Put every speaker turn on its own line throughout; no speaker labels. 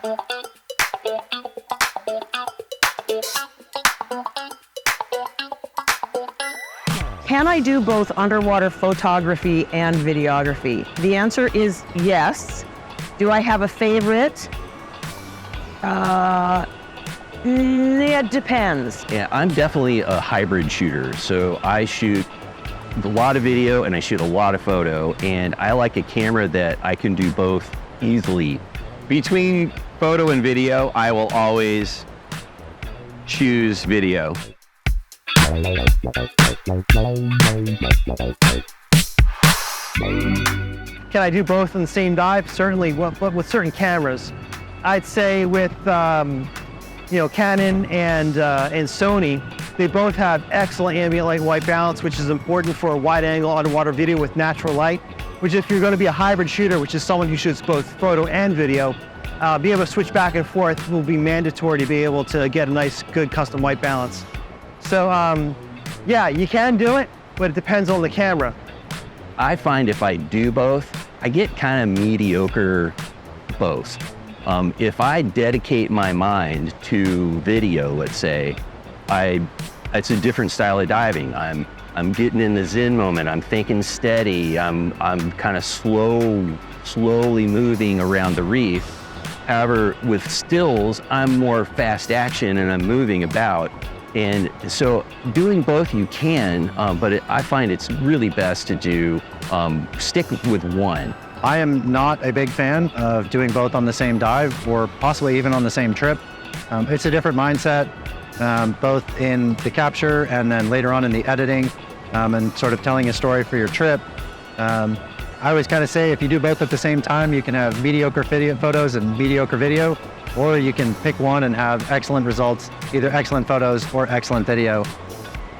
Can I do both underwater photography and videography? The answer is yes. Do I have a favorite? It depends.
Yeah, I'm definitely a hybrid shooter. So I shoot a lot of video and I shoot a lot of photo, and I like a camera that I can do both easily. Between photo and video, I will always choose video.
Can I do both in the same dive? Certainly, with certain cameras. I'd say with Canon and Sony, they both have excellent ambient light white balance, which is important for a wide angle underwater video with natural light, which if you're going to be a hybrid shooter, which is someone who shoots both photo and video, be able to switch back and forth will be mandatory to be able to get a nice, good custom white balance. So yeah, you can do it, but it depends on the camera.
I find if I do both, I get kind of mediocre both. If I dedicate my mind to video, let's say, it's a different style of diving. I'm getting in the zen moment. I'm thinking steady. I'm kind of slowly moving around the reef. However, with stills, I'm more fast action and I'm moving about. And so doing both you can, but I find it's really best to do, stick with one.
I am not a big fan of doing both on the same dive or possibly even on the same trip. It's a different mindset, both in the capture and then later on in the editing, and sort of telling a story for your trip. I always kind of say if you do both at the same time, you can have mediocre video photos and mediocre video, or you can pick one and have excellent results, either excellent photos or excellent video.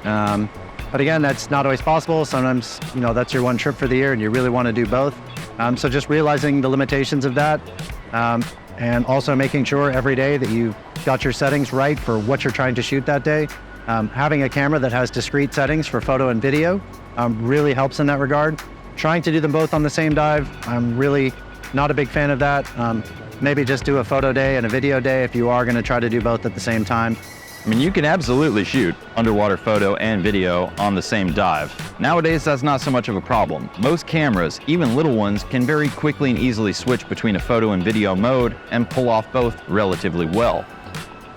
But again, that's not always possible. Sometimes, that's your one trip for the year and you really want to do both. So just realizing the limitations of that, and also making sure every day that you've got your settings right for what you're trying to shoot that day. Having a camera that has discrete settings for photo and video really helps in that regard. Trying to do them both on the same dive, I'm really not a big fan of that. Maybe just do a photo day and a video day if you are going to try to do both at the same time.
I mean, you can absolutely shoot underwater photo and video on the same dive. Nowadays, that's not so much of a problem. Most cameras, even little ones, can very quickly and easily switch between a photo and video mode and pull off both relatively well.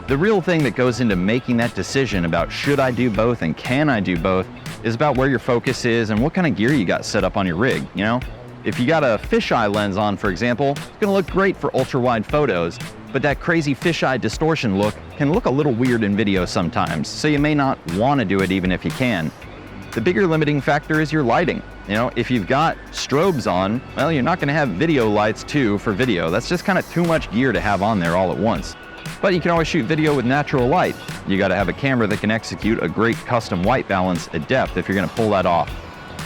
The real thing that goes into making that decision about should I do both and can I do both is about where your focus is and what kind of gear you got set up on your rig, If you got a fisheye lens on, for example, it's gonna look great for ultra-wide photos, but that crazy fisheye distortion look can look a little weird in video sometimes, so you may not wanna do it even if you can. The bigger limiting factor is your lighting. If you've got strobes on, well, you're not gonna have video lights too for video. That's just kind of too much gear to have on there all at once. But you can always shoot video with natural light. You gotta have a camera that can execute a great custom white balance at depth if you're gonna pull that off.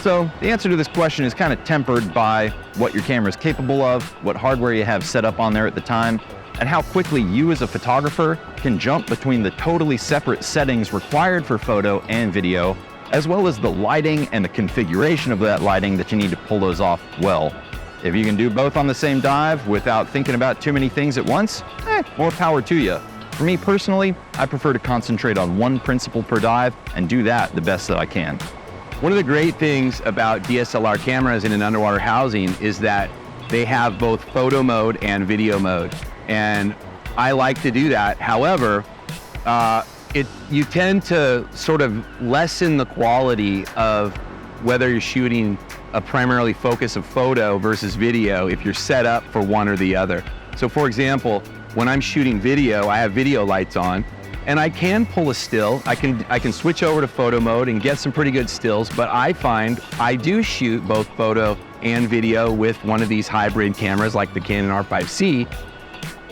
So the answer to this question is kind of tempered by what your camera is capable of, what hardware you have set up on there at the time, and how quickly you as a photographer can jump between the totally separate settings required for photo and video, as well as the lighting and the configuration of that lighting that you need to pull those off well. If you can do both on the same dive without thinking about too many things at once, more power to you. For me personally, I prefer to concentrate on one principle per dive and do that the best that I can.
One of the great things about DSLR cameras in an underwater housing is that they have both photo mode and video mode. And I like to do that. However, you tend to sort of lessen the quality of whether you're shooting a primarily focus of photo versus video if you're set up for one or the other. So for example, when I'm shooting video, I have video lights on, and I can pull a still. I can switch over to photo mode and get some pretty good stills, but I find I do shoot both photo and video with one of these hybrid cameras like the Canon R5C.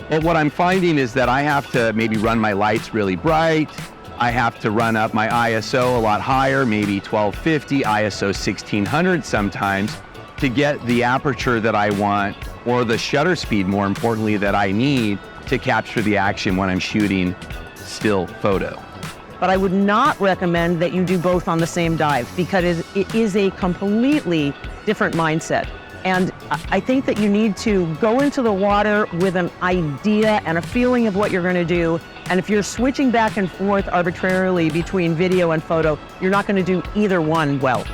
But what I'm finding is that I have to maybe run my lights really bright. I have to run up my ISO a lot higher, maybe 1250, ISO 1600 sometimes, to get the aperture that I want, or the shutter speed, more importantly, that I need to capture the action when I'm shooting still photo.
But I would not recommend that you do both on the same dive because it is a completely different mindset. And I think that you need to go into the water with an idea and a feeling of what you're going to do. And if you're switching back and forth arbitrarily between video and photo, you're not going to do either one well.